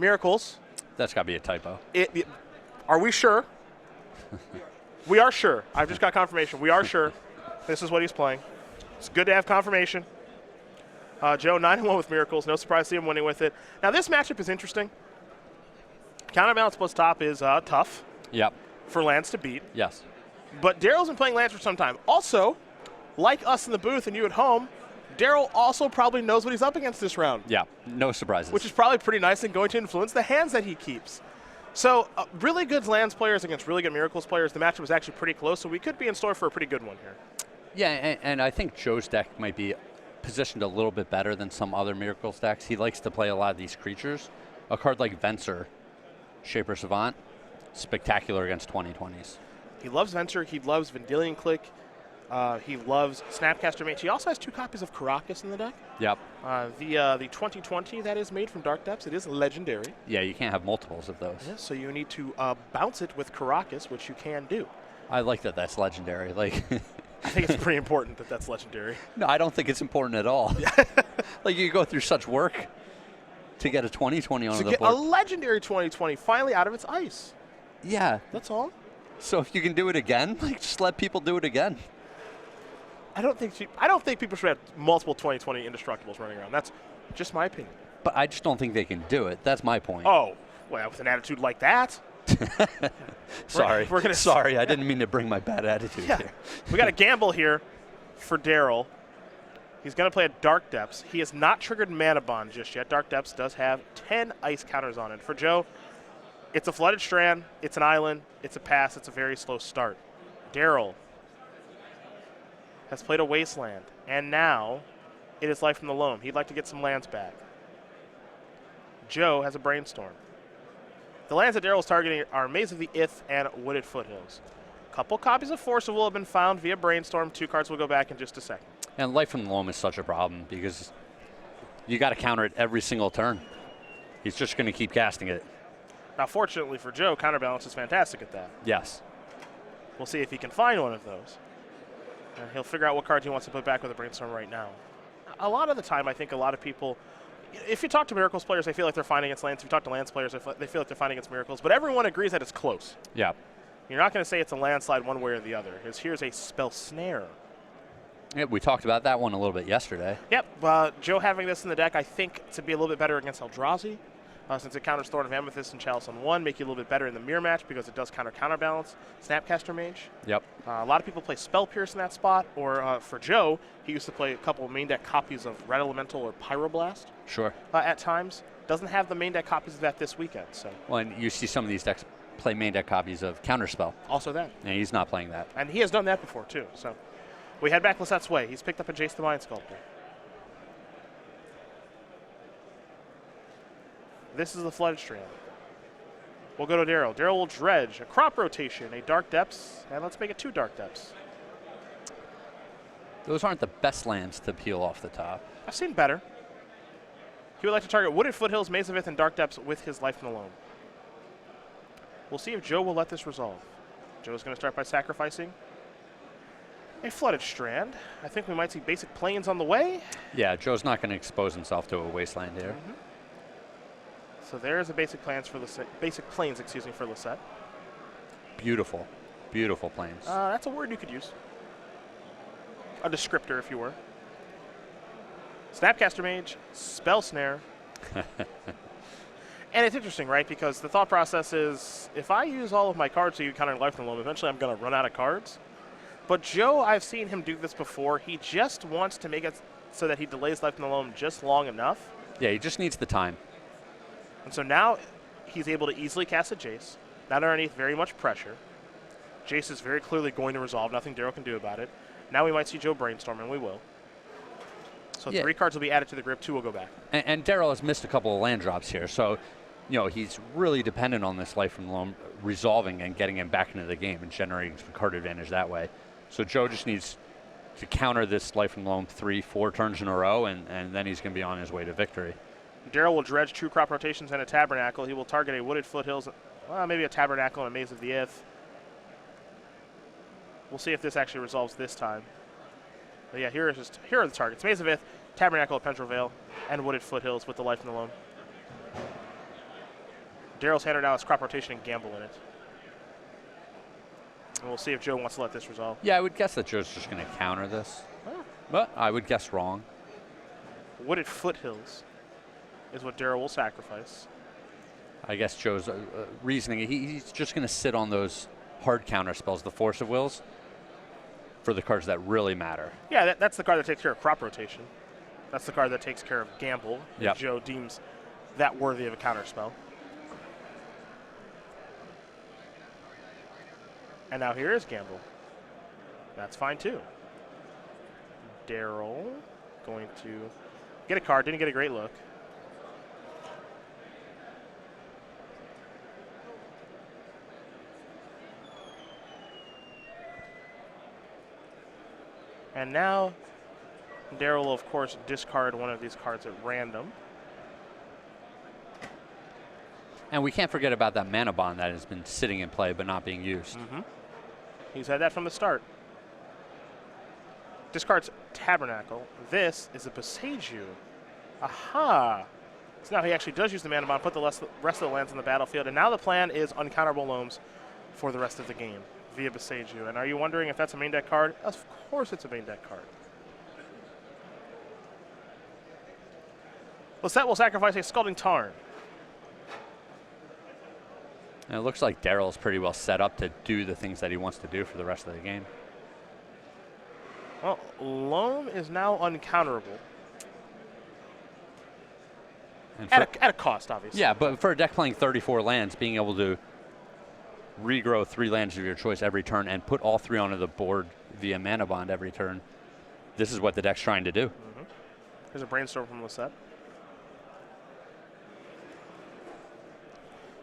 Miracles. That's got to be a typo. Are we sure? We are sure. I've just got confirmation. We are sure this is what he's playing. It's good to have confirmation. Joe, 9-1 with Miracles. No surprise to see him winning with it. Now, this matchup is interesting. Counterbalance plus top is tough. Yep. For Lance to beat. Yes. But Daryl's been playing Lance for some time. Also, like us in the booth and you at home, Daryl also probably knows what he's up against this round. Yeah, no surprises. Which is probably pretty nice and going to influence the hands that he keeps. So really good Lance players against really good Miracles players. The matchup was actually pretty close, so we could be in store for a pretty good one here. Yeah, and I think Joe's deck might be positioned a little bit better than some other Miracles decks. He likes to play a lot of these creatures. A card like Venser, Shaper Savant, spectacular against 2020s. He loves Venser. He loves Vendilion Click. He loves Snapcaster Mage. He also has 2 copies of Caracas in the deck. Yep. The 2020 that is made from Dark Depths, it is legendary. Yeah, you can't have multiples of those. Yeah, so you need to bounce it with Caracas, which you can do. I like that that's legendary. Like, I think it's pretty important that that's legendary. No, I don't think it's important at all. Like, you go through such work to get a 2020 on the board. A legendary 2020 finally out of its ice. Yeah. That's all. So if you can do it again, like, just let people do it again. I don't think people should have multiple 2020 indestructibles running around. That's just my opinion. But I just don't think they can do it. That's my point. Oh, well, with an attitude like that. Sorry. Sorry, I didn't mean to bring my bad attitude here. We got a gamble here for Daryl. He's going to play a Dark Depths. He has not triggered Mana Bond just yet. Dark Depths does have 10 ice counters on it. For Joe, it's a Flooded Strand, it's an island, it's a pass, it's a very slow start. Daryl has played a Wasteland, and now it is Life from the Loam. He'd like to get some lands back. Joe has a Brainstorm. The lands that Daryl is targeting are Maze of the Ith and Wooded Foothills. A couple copies of Force of Will have been found via Brainstorm. 2 cards will go back in just a second. And Life from the Loam is such a problem because you got to counter it every single turn. He's just going to keep casting it. Now, fortunately for Joe, Counterbalance is fantastic at that. Yes. We'll see if he can find one of those. And he'll figure out what cards he wants to put back with a Brainstorm right now. A lot of the time, I think a lot of people, if you talk to Miracles players, they feel like they're fighting against Lance. If you talk to Lance players, they feel like they're fighting against Miracles. But everyone agrees that it's close. Yeah. You're not going to say it's a landslide one way or the other. Here's a Spell Snare. Yeah, we talked about that one a little bit yesterday. Yep. Joe having this in the deck, I think, to be a little bit better against Eldrazi. Since it counters Thorn of Amethyst and Chalice on 1, make you a little bit better in the mirror match because it does counterbalance. Snapcaster Mage. Yep. A lot of people play Spell Pierce in that spot, or for Joe, he used to play a couple of main deck copies of Red Elemental or Pyroblast. Sure. At times. Doesn't have the main deck copies of that this weekend. So. Well, and you see some of these decks play main deck copies of Counterspell. Also that. And he's not playing that. And he has done that before, too. So we head back Lossette's way. He's picked up a Jace the Mind Sculptor. This is the Flooded Strand. We'll go to Daryl. Daryl will dredge a Crop Rotation, a Dark Depths, and let's make it 2 Dark Depths. Those aren't the best lands to peel off the top. I've seen better. He would like to target Wooded Foothills, Maze of Ith, and Dark Depths with his Life from the Loam. We'll see if Joe will let this resolve. Joe's going to start by sacrificing a Flooded Strand. I think we might see Basic Plains on the way. Yeah, Joe's not going to expose himself to a Wasteland here. Mm-hmm. So there's a Basic Plains for Lossett. Beautiful, beautiful plains. That's a word you could use. A descriptor, if you were. Snapcaster Mage, Spell Snare. And it's interesting, right? Because the thought process is, if I use all of my cards so you counter Life from the Loam, eventually I'm going to run out of cards. But Joe, I've seen him do this before. He just wants to make it so that he delays Life from the Loam just long enough. Yeah, he just needs the time. And so now he's able to easily cast a Jace, not underneath very much pressure. Jace is very clearly going to resolve. Nothing Daryl can do about it. Now we might see Joe Brainstorm, and we will. So 3 cards will be added to the grip, 2 will go back. And Daryl has missed a couple of land drops here, so he's really dependent on this Life from the Loam resolving and getting him back into the game and generating some card advantage that way. So Joe just needs to counter this Life from the Loam 3-4 turns in a row, and then he's going to be on his way to victory. Daryl will dredge 2 Crop Rotations and a Tabernacle. He will target a Wooded Foothills, maybe a Tabernacle and a Maze of the Ith. We'll see if this actually resolves this time. But yeah, here are the targets. Maze of Ith, Tabernacle of Pendrell Vale, and Wooded Foothills with the Life from the Loam. Daryl's hand now has crop rotation and gamble in it. And we'll see if Joe wants to let this resolve. Yeah, I would guess that Joe's just going to counter this. Oh. But I would guess wrong. Wooded Foothills is what Daryl will sacrifice. I guess Joe's reasoning, he's just going to sit on those hard counter spells, the Force of Wills, for the cards that really matter. Yeah, that's the card that takes care of crop rotation. That's the card that takes care of gamble, if Joe deems that worthy of a counter spell. And now here is gamble. That's fine too. Daryl going to get a card, didn't get a great look. And now Daryl will, of course, discard one of these cards at random. And we can't forget about that mana bond that has been sitting in play but not being used. Mm-hmm. He's had that from the start. Discards Tabernacle. This is a Beseiju. Aha! So now he actually does use the mana bond, put the rest of the lands on the battlefield, and now the plan is uncounterable loams for the rest of the game via Beseiju. And are you wondering if that's a main deck card? Of course it's a main deck card. Lossett will sacrifice a Scalding Tarn. And it looks like Daryl's pretty well set up to do the things that he wants to do for the rest of the game. Well, Loam is now uncounterable. At a cost, obviously. Yeah, but for a deck playing 34 lands, being able to regrow 3 lands of your choice every turn and put all 3 onto the board via mana bond every turn, this is what the deck's trying to do. Mm-hmm. There's a Brainstorm from Lossett.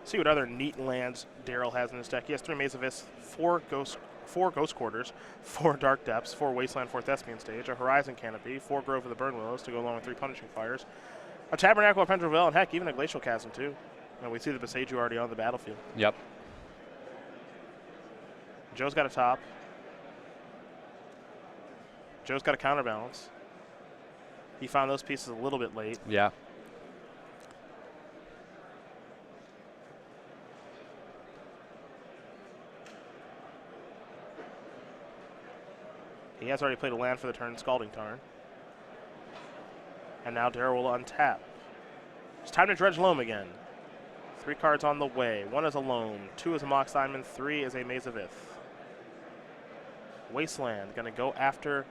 See what other neat lands Daryl has in his deck. He has 3 Maze of Ys, 4 Ghost Quarters, 4 Dark Depths, 4 Wasteland, 4 Thespian Stage, a Horizon Canopy, 4 Grove of the Burn Willows to go along with 3 Punishing Fires, a Tabernacle of Pendreville, and heck, even a Glacial Chasm too. And we see the Beseiju already on the battlefield. Yep. Joe's got a top. Joe's got a counterbalance. He found those pieces a little bit late. Yeah. He has already played a land for the turn, Scalding Tarn. And now Daryl will untap. It's time to dredge Loam again. 3 cards on the way. 1 is a Loam, 2 is a Mox Diamond, 3 is a Maze of Ith. Wasteland going to go after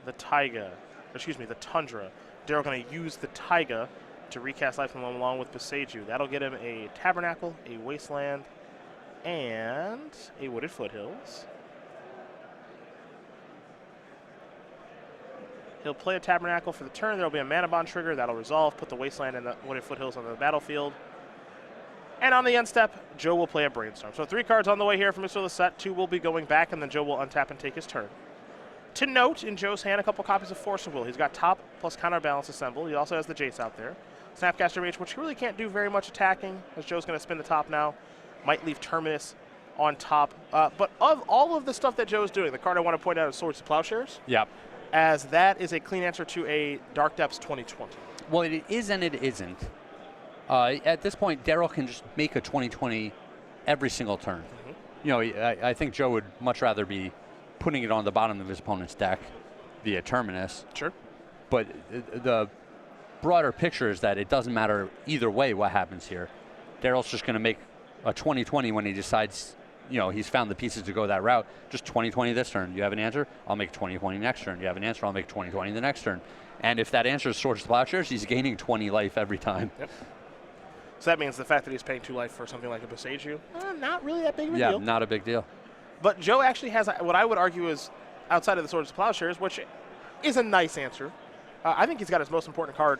the the Tundra. Daryl going to use the Taiga to recast Life from Loam along with Beseiju. That'll get him a Tabernacle, a Wasteland, and a Wooded Foothills. He'll play a Tabernacle for the turn. There will be a Mana Bond trigger. That'll resolve. Put the Wasteland and the Wooded Foothills on the battlefield. And on the end step, Joe will play a Brainstorm. So 3 cards on the way here from Mr. Lossett. 2 will be going back, and then Joe will untap and take his turn. To note, in Joe's hand, a couple copies of Force of Will. He's got top plus counterbalance assembled. He also has the Jace out there. Snapcaster Mage, which he really can't do very much attacking, as Joe's going to spin the top now. Might leave Terminus on top. But of all of the stuff that Joe's doing, the card I want to point out is Swords to Plowshares. Yep. As that is a clean answer to a Dark Depths 2020. Well, it is and it isn't. At this point, Daryl can just make a 2020 every single turn. Mm-hmm. You know, I think Joe would much rather be putting it on the bottom of his opponent's deck via Terminus. Sure. But the broader picture is that it doesn't matter either way what happens here. Daryl's just going to make a 2020 when he decides, you know, he's found the pieces to go that route. Just 2020 this turn. You have an answer? I'll make 2020 next turn. You have an answer? I'll make 2020 the next turn. And if that answer is Swords to Plowshares, he's gaining 20 life every time. Yep. So that means the fact that he's paying 2 life for something like a Beseiju, not really that big of a deal. Yeah, not a big deal. But Joe actually has what I would argue is, outside of the Swords to Plowshares, which is a nice answer, I think he's got his most important card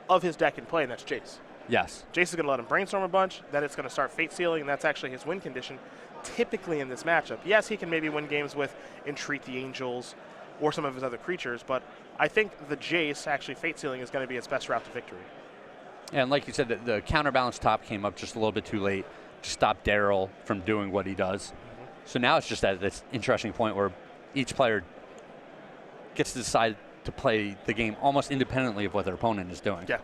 of his deck in play, and that's Jace. Yes. Jace is going to let him Brainstorm a bunch, then it's going to start Fate Sealing, and that's actually his win condition typically in this matchup. Yes, he can maybe win games with Entreat the Angels or some of his other creatures, but I think the Jace, actually Fate Sealing, is going to be his best route to victory. And like you said, the counterbalance top came up just a little bit too late to stop Daryl from doing what he does. Mm-hmm. So now it's just at this interesting point where each player gets to decide to play the game almost independently of what their opponent is doing. Yeah,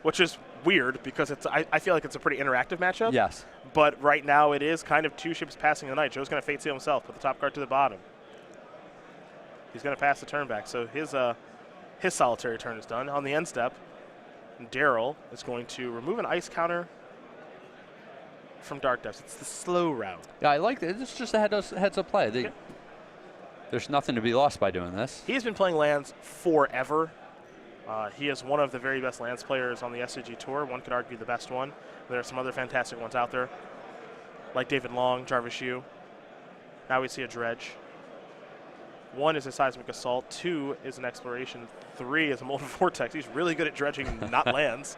which is weird because I feel like it's a pretty interactive matchup. Yes. But right now it is kind of two ships passing the night. Joe's going to fate seal himself, put the top card to the bottom. He's going to pass the turn back. So his solitary turn is done. On the end step, Daryl is going to remove an ice counter from Dark Depths. It's the slow route. Yeah, I like it. It's just a heads up play. There's nothing to be lost by doing this. He's been playing lands forever. He is one of the very best lands players on the SCG Tour. One could argue the best one. There are some other fantastic ones out there, like David Long, Jarvis Yu. Now we see a dredge. 1 is a seismic assault. 2 is an exploration. 3 is a molten vortex. He's really good at dredging not lands.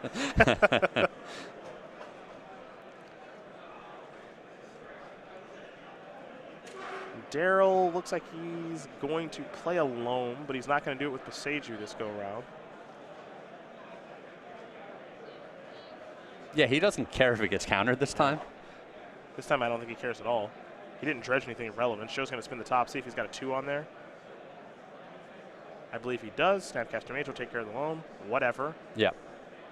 Daryl looks like he's going to play a loam, but he's not going to do it with Beseiju this go around. Yeah, he doesn't care if it gets countered this time. This time I don't think he cares at all. He didn't dredge anything relevant. Joe's going to spin the top, see if he's got a 2 on there. I believe he does. Snapcaster Mage will take care of the loam. Whatever. Yeah.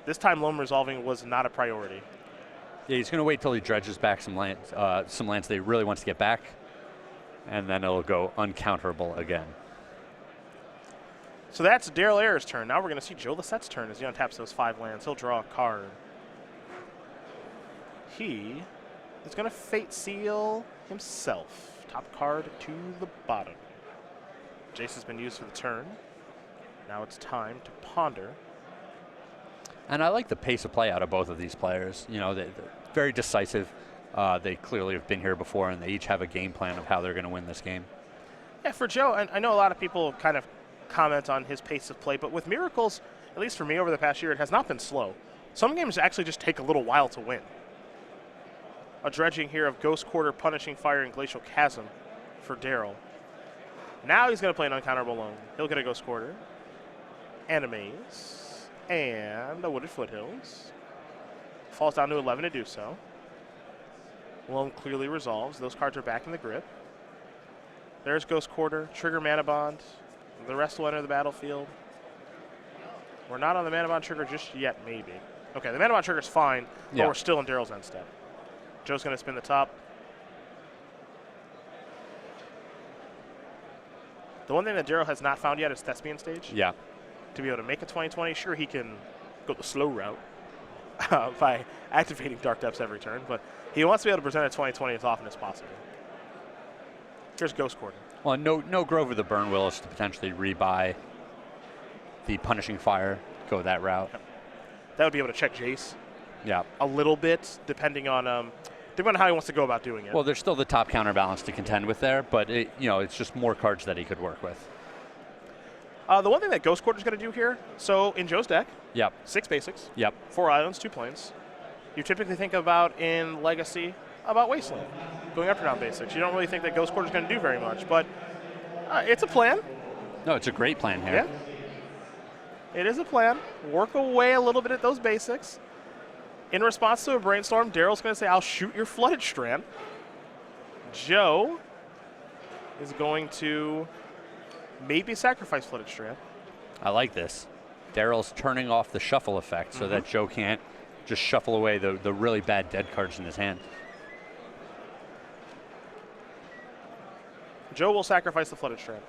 This time loam resolving was not a priority. Yeah, he's going to wait till he dredges back some lands that he really wants to get back, and then it'll go uncounterable again. So that's Daryl Ayers' turn. Now we're going to see Joe Lossett's turn as he untaps those 5 lands. He'll draw a card. He is going to fate seal himself. Top card to the bottom. Jace has been used for the turn. Now it's time to ponder. And I like the pace of play out of both of these players. You know, they're very decisive. They clearly have been here before, and they each have a game plan of how they're going to win this game. Yeah, for Joe, I know a lot of people kind of comment on his pace of play, but with Miracles, at least for me over the past year, it has not been slow. Some games actually just take a little while to win. A dredging here of Ghost Quarter, Punishing Fire, and Glacial Chasm for Daryl. Now he's going to play an uncounterable loam. He'll get a Ghost Quarter, and a Maze, and a Wooded Foothills. Falls down to 11 to do so. Loam clearly resolves. Those cards are back in the grip. There's Ghost Quarter, trigger Mana Bond. The rest will enter the battlefield. We're not on the Mana Bond trigger just yet, maybe. Okay, the Mana Bond trigger's fine, but we're still in Daryl's end step. Joe's going to spin the top. The one thing that Daryl has not found yet is Thespian Stage. Yeah. To be able to make a 2020, sure, he can go the slow route by activating Dark Depths every turn, but he wants to be able to present a 2020 as often as possible. Here's Ghost Quarter. Well, no Grove of the Burn Willows to potentially rebuy the Punishing Fire, go that route. Yep. That would be able to check Jace. Yeah. A little bit, depending on how he wants to go about doing it. Well, there's still the top counterbalance to contend with there, but it's just more cards that he could work with. The one thing that Ghost Quarter is going to do here, so in Joe's deck, 6 basics, 4 islands, 2 plains. You typically think about in Legacy about Wasteland, going up or down basics. You don't really think that Ghost Quarter is going to do very much, but it's a plan. No, it's a great plan here. Yeah. It is a plan. Work away a little bit at those basics. In response to a brainstorm, Daryl's going to say, I'll shoot your Flooded Strand. Joe is going to maybe sacrifice Flooded Strand. I like this. Daryl's turning off the shuffle effect so that Joe can't just shuffle away the really bad dead cards in his hand. Joe will sacrifice the Flooded Strand.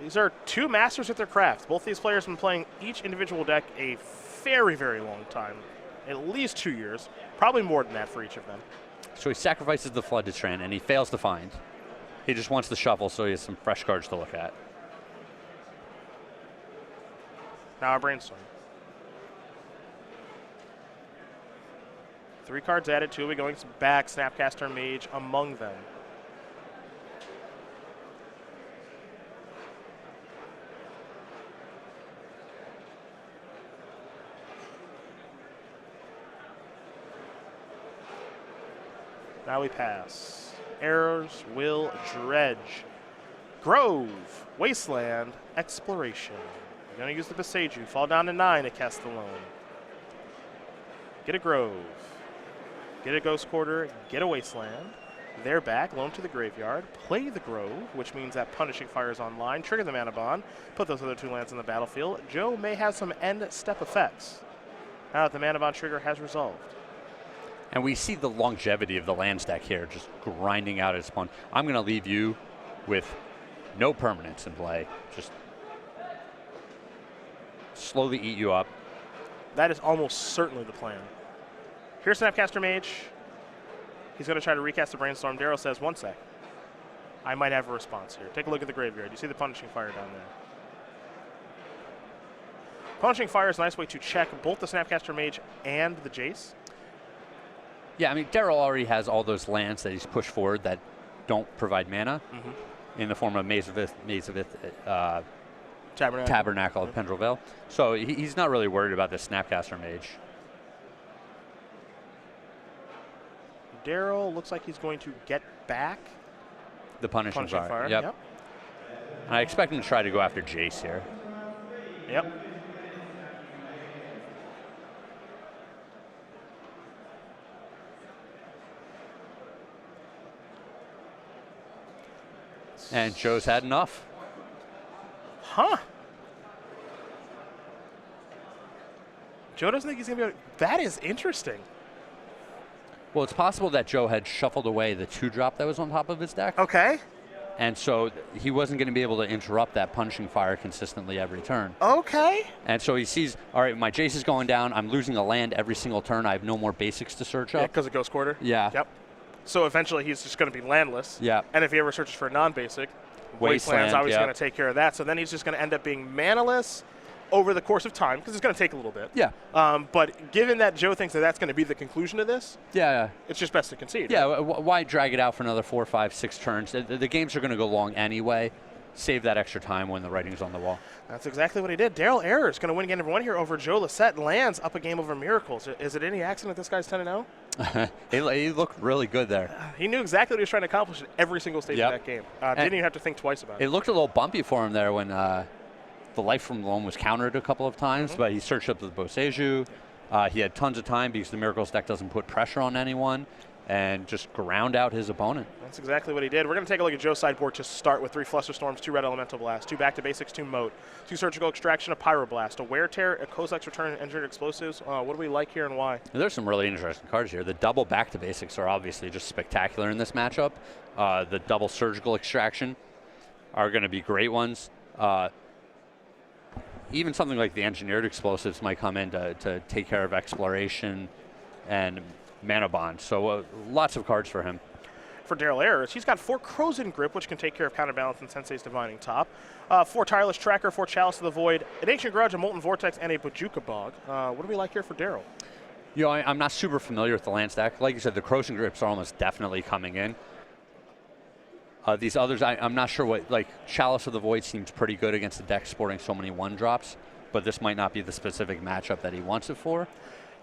These are 2 masters at their craft. Both these players have been playing each individual deck a very, very long time. At least 2 years. Probably more than that for each of them. So he sacrifices the Flooded Strand, and he fails to find. He just wants the shuffle so he has some fresh cards to look at. Now our brainstorm. 3 cards added, 2 will be going back, Snapcaster Mage among them. Now we pass. Errors will dredge. Grove, Wasteland, Exploration. We're going to use the Beseiju. Fall down to 9 to cast the loam. Get a Grove. Get a Ghost Quarter. Get a Wasteland. They're back, loan to the graveyard, play the Grove, which means that Punishing Fire is online, trigger the Mana Bond, put those other 2 lands on the battlefield. Joe may have some end step effects now that the Mana Bond trigger has resolved. And we see the longevity of the land stack here, just grinding out its opponent. I'm going to leave you with no permanents in play, just slowly eat you up. That is almost certainly the plan. Here's Snapcaster Mage. He's going to try to recast the Brainstorm. Daryl says, 1 sec. I might have a response here. Take a look at the graveyard. You see the Punishing Fire down there. Punishing Fire is a nice way to check both the Snapcaster Mage and the Jace. Yeah, I mean, Daryl already has all those lands that he's pushed forward that don't provide mana in the form of Maze of Ith, Tabernacle of Pendrell Vale. So he's not really worried about the Snapcaster Mage. Daryl looks like he's going to get back The Punishing Fire. Yep. I expect him to try to go after Jace here. Yep. And Joe's had enough. Huh. Joe doesn't think he's going to be able to. That is interesting. Well, it's possible that Joe had shuffled away the 2-drop that was on top of his deck. Okay. And so he wasn't going to be able to interrupt that Punishing Fire consistently every turn. Okay. And so he sees, all right, my Jace is going down. I'm losing a land every single turn. I have no more basics to search Yeah, up. because of Ghost Quarter? Yeah. Yep. So eventually he's just going to be landless. Yeah. And if he ever searches for a non-basic, Wasteland's obviously going to take care of that. So then he's just going to end up being manaless over the course of time, because it's going to take a little bit. Yeah. But given that Joe thinks that that's going to be the conclusion of this, Yeah. it's just best to concede. Yeah, right? why drag it out for another 4, 5, 6 turns? The games are going to go long anyway. Save that extra time when the writing's on the wall. That's exactly what he did. Daryl Ayers going to win game number 1 here over Joe Lossett. Lands up a game over Miracles. Is it any accident this guy's 10-0? He looked really good there. He knew exactly what he was trying to accomplish at every single stage Yep. of that game. Didn't even have to think twice about it. It looked a little bumpy for him there when the Life from Loam was countered a couple of times, but he searched up the Boseiju. He had tons of time because the Miracles deck doesn't put pressure on anyone, and just ground out his opponent. That's exactly what he did. We're going to take a look at Joe's sideboard to start with 3 Flusterstorms, 2 Red Elemental Blast, 2 Back to Basics, 2 Moat, 2 Surgical Extraction, a Pyroblast, a Wear Tear, a Kozak's Return, and Engineered Explosives. What do we like here and why? There's some really interesting cards here. The double Back to Basics are obviously just spectacular in this matchup. The double Surgical Extraction are going to be great ones. Even something like the Engineered Explosives might come in to take care of Exploration and Mana Bond. So lots of cards for him. For Daryl Ayers, he's got 4 Crows in Grip, which can take care of Counterbalance and Sensei's Divining Top, 4 Tireless Tracker, 4 Chalice of the Void, an Ancient Grudge, a Molten Vortex, and a Bojuka Bog. What do we like here for Daryl? You know, I'm not super familiar with the land stack. Like you said, the Crows and Grips are almost definitely coming in. These others, I'm not sure what, like Chalice of the Void seems pretty good against the deck sporting so many 1-drops, but this might not be the specific matchup that he wants it for.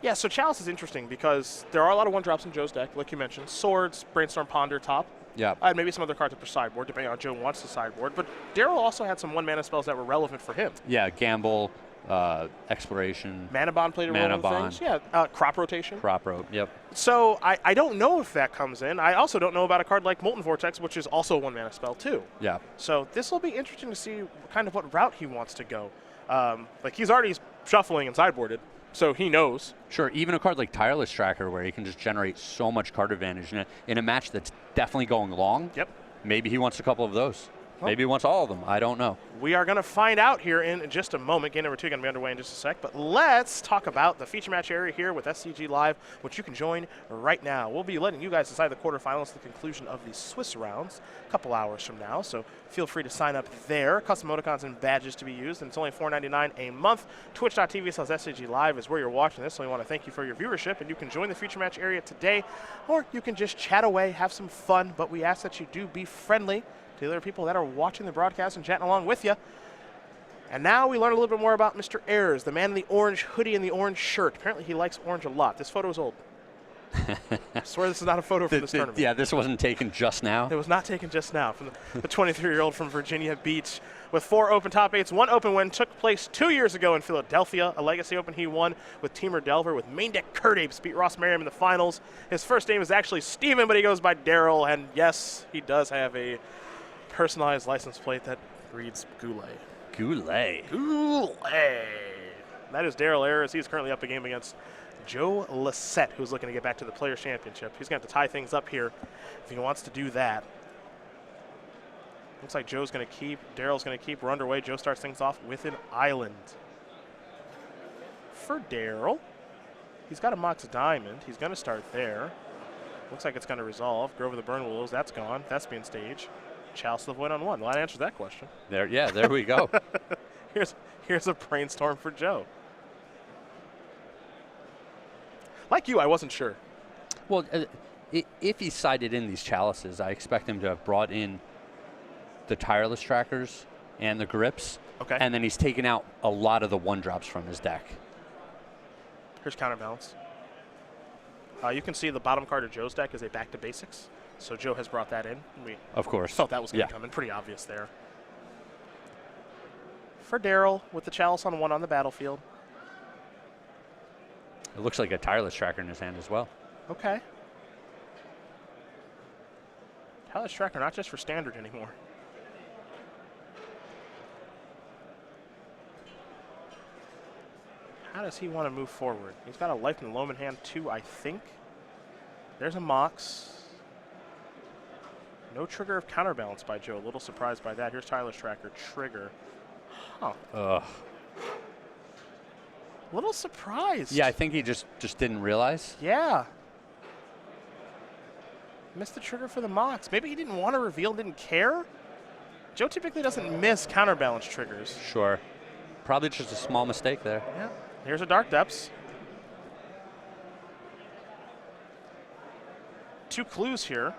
Yeah, so Chalice is interesting because there are a lot of 1-drops in Joe's deck, like you mentioned. Swords, Brainstorm Ponder, top. Yeah. And maybe some other cards up for sideboard, depending on how Joe wants to sideboard. But Daryl also had some 1-mana spells that were relevant for him. Yeah, Gamble, Exploration. Mana Bond played a role in things. Yeah, Crop Rotation. Crop Rope, yep. So I don't know if that comes in. I also don't know about a card like Molten Vortex, which is also a 1-mana spell too. Yeah. So this will be interesting to see kind of what route he wants to go. Like he's already shuffling and sideboarded, so he knows. Sure, even a card like Tireless Tracker where he can just generate so much card advantage in a match that's definitely going long. Yep. Maybe he wants a couple of those. Well, maybe he wants all of them. I don't know. We are going to find out here in just a moment. Game number 2 going to be underway in just a sec. But let's talk about the feature match area here with SCG Live, which you can join right now. We'll be letting you guys decide the quarterfinals at the conclusion of the Swiss rounds a couple hours from now. So feel free to sign up there. Custom emoticons and badges to be used, and it's only $4.99 a month. Twitch.tv/SCG Live is where you're watching this, so we want to thank you for your viewership, and you can join the feature match area today, or you can just chat away, have some fun, but we ask that you do be friendly to the other people that are watching the broadcast and chatting along with you. And now we learn a little bit more about Mr. Ayers, the man in the orange hoodie and the orange shirt. Apparently he likes orange a lot. This photo is old. I swear this is not a photo from this tournament. Yeah, this wasn't taken just now. It was not taken just now. From the 23-year-old from Virginia Beach. with 4 open top 8s. One open win took place 2 years ago in Philadelphia, a legacy open he won with Teamer Delver, with main deck Kurt Apes beat Ross Merriam in the finals. His first name is actually Steven, but he goes by Daryl, and yes, he does have a personalized license plate that reads Goulet. Goulet. Goulet. That is Daryl Ayers. He's currently up a game against Joe Lossett, who's looking to get back to the Players' Championship. He's going to have to tie things up here if he wants to do that. Looks like Joe's going to keep, Daryl's going to keep. We're underway. Joe starts things off with an island. For Daryl, he's got a Mox Diamond. He's going to start there. Looks like it's going to resolve. Grove of the Burn Willows, that's gone. That's being staged. Chalice of the Void on 1. Well, that answers that question. There we go. Here's a Brainstorm for Joe. Like you, I wasn't sure. Well, if he sided in these chalices, I expect him to have brought in the tireless trackers and the grips. Okay. And then he's taken out a lot of the 1-drops from his deck. Here's Counterbalance. You can see the bottom card of Joe's deck is a Back to Basics. So Joe has brought that in. We of course thought that was going to come in. Pretty obvious there. For Daryl, with the Chalice on 1 on the battlefield. It looks like a tireless tracker in his hand as well. Okay. Tireless tracker, not just for standard anymore. How does he want to move forward? He's got a Life in the Loam in hand too, I think. There's a Mox. No trigger of Counterbalance by Joe. A little surprised by that. Here's Tireless Tracker. Trigger. Huh. Ugh. A little surprised. Yeah, I think he just didn't realize. Yeah. Missed the trigger for the Mox. Maybe he didn't want to reveal, didn't care. Joe typically doesn't miss Counterbalance triggers. Sure. Probably just a small mistake there. Yeah. Here's a Dark Depths. 2 clues here.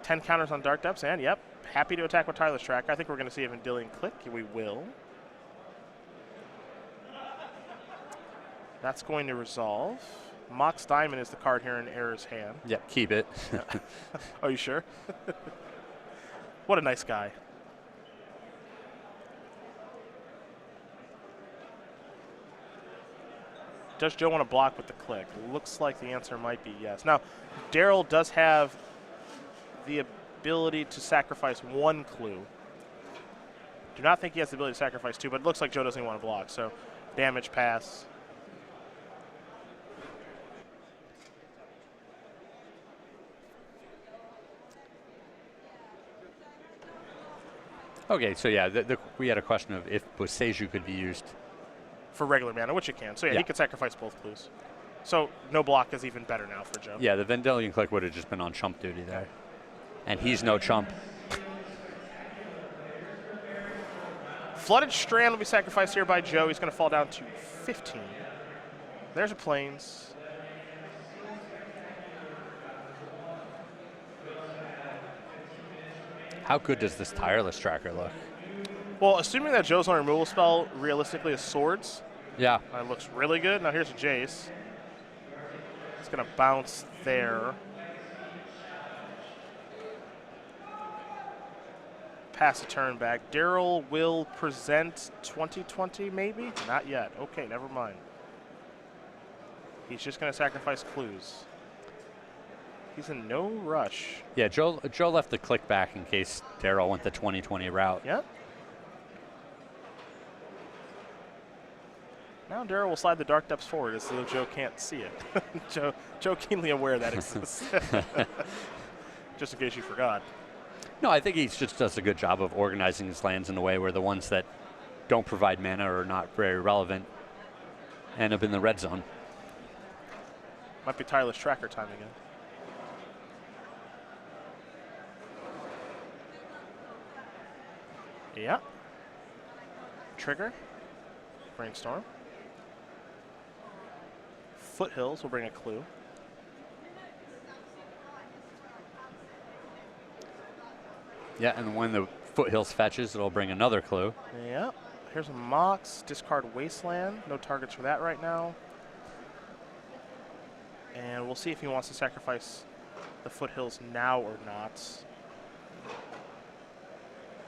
10 counters on Dark Depths, and yep, happy to attack with Tireless Tracker. I think we're going to see a Vendilion Click. We will. That's going to resolve. Mox Diamond is the card here in Ayers' hand. Yeah, keep it. Are you sure? What a nice guy. Does Joe want to block with the click? Looks like the answer might be yes. Now, Daryl does have the ability to sacrifice 1 clue. Do not think he has the ability to sacrifice 2, but it looks like Joe doesn't want to block. So, damage pass. Okay, so yeah, we had a question of if Boseiju could be used For regular mana, which it can. So, yeah, he could sacrifice both clues. So, no block is even better now for Joe. Yeah, the Vendilion Click would have just been on chump duty there. And he's no chump. Flooded Strand will be sacrificed here by Joe. He's going to fall down to 15. There's a Plains. How good does this Tireless Tracker look? Well, assuming that Joe's on removal spell realistically is Swords, Yeah. that looks really good. Now here's a Jace. It's going to bounce there. Pass a turn back. Daryl will present 2020 maybe? Not yet. Okay, never mind. He's just going to sacrifice clues. He's in no rush. Yeah, Joe left the click back in case Daryl went the 2020 route. Yep. Now Daryl will slide the Dark Depths forward as though Joe can't see it. Joe keenly aware that exists. Just in case you forgot. No, I think he just does a good job of organizing his lands in a way where the ones that don't provide mana or are not very relevant end up in the red zone. Might be Tireless Tracker time again. Yeah. Trigger. Brainstorm. Foothills will bring a clue. Yeah, and when the Foothills fetches, it'll bring another clue. Yeah. Here's a Mox. Discard Wasteland. No targets for that right now. And we'll see if he wants to sacrifice the Foothills now or not.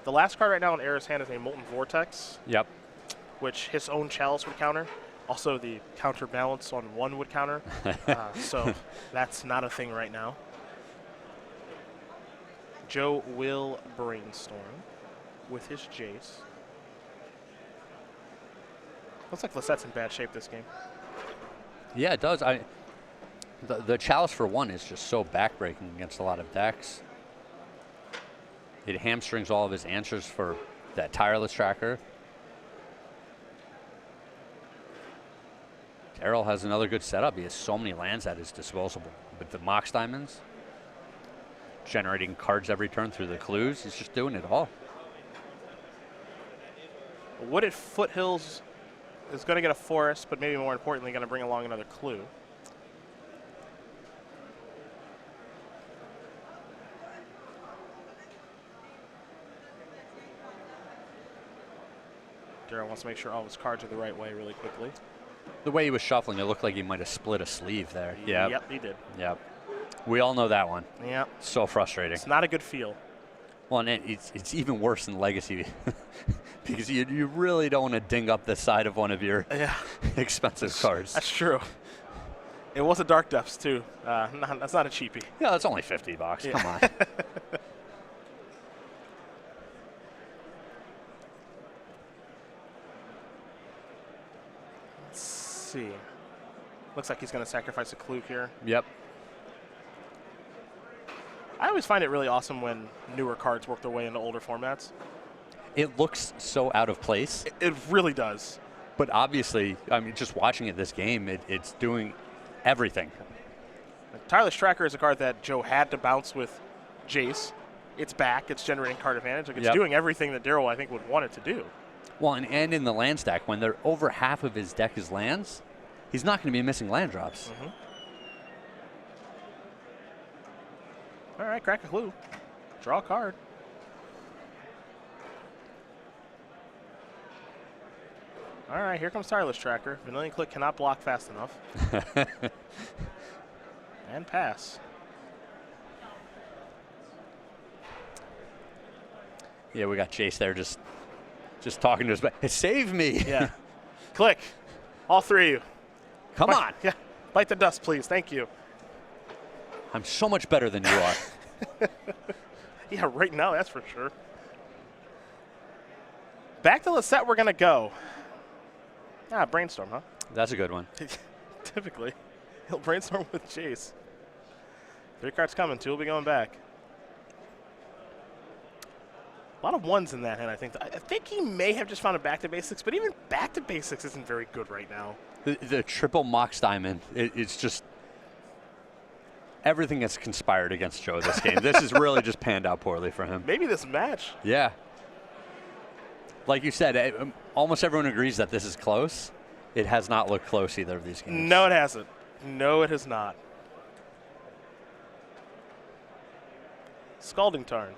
The last card right now in Ayers' hand is a Molten Vortex, Yep. which his own Chalice would counter. Also, the counterbalance on 1 would counter. So that's not a thing right now. Joe will brainstorm with his Jace. Looks like Lossett's in bad shape this game. Yeah, it does. The Chalice for 1 is just so backbreaking against a lot of decks. It hamstrings all of his answers for that Tireless Tracker. Daryl has another good setup. He has so many lands at his disposal. With the Mox Diamonds, generating cards every turn through the clues. He's just doing it all. Wooded Foothills is going to get a forest, but maybe more importantly, going to bring along another clue. Daryl wants to make sure all of his cards are the right way really quickly. The way he was shuffling, it looked like he might have split a sleeve there. Yeah. Yep, he did. Yep. We all know that one. Yep. So frustrating. It's not a good feel. Well, and it's even worse in Legacy because you really don't want to ding up the side of one of your expensive cards. That's true. It was a Dark Depths, too. That's not a cheapie. Yeah, that's only $50. Yeah. Come on. Let's see. Looks like he's going to sacrifice a clue here. Yep. I always find it really awesome when newer cards work their way into older formats. It looks so out of place. It really does. But obviously, I mean, just watching it this game, it's doing everything. Tireless Tracker is a card that Joe had to bounce with Jace. It's back. It's generating card advantage. Like, it's doing everything that Daryl, I think, would want it to do. Well, and in the land stack, when they're over half of his deck is lands, he's not going to be missing land drops. Mm-hmm. All right, crack a clue. Draw a card. All right, here comes Tireless Tracker. Vanillion Click cannot block fast enough. And pass. Yeah, we got Chase there just talking to us. Hey, save me. Yeah. Click. All 3 of you. Come on. Yeah. Bite the dust, please. Thank you. I'm so much better than you are. Yeah, right now, that's for sure. Back to Lossett we're going to go. Brainstorm, huh? That's a good one. Typically. He'll brainstorm with Chase. 3 cards coming. 2 will be going back. A lot of 1s in that hand, I think. I think he may have just found a back to basics, but even back to basics isn't very good right now. The triple Mox Diamond, it's just everything has conspired against Joe this game. This has really just panned out poorly for him. Maybe this match. Yeah. Like you said, almost everyone agrees that this is close. It has not looked close either of these games. No, it hasn't. No, it has not. Scalding Tarn.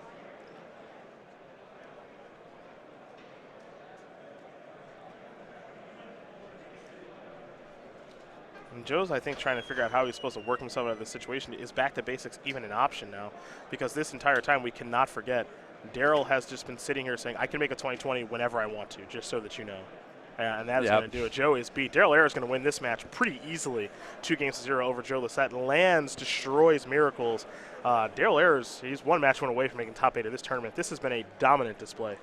And Joe's, I think, trying to figure out how he's supposed to work himself out of this situation. Is back to basics even an option now? Because this entire time, we cannot forget, Daryl has just been sitting here saying, I can make a 2020 whenever I want to, just so that you know. And that is going to do it. Joe is beat. Daryl Ayers is going to win this match pretty easily. 2-0 over Joe Lossett. Lands, destroys Miracles. Daryl Ayers, he's 1 match win away from making top 8 of this tournament. This has been a dominant display.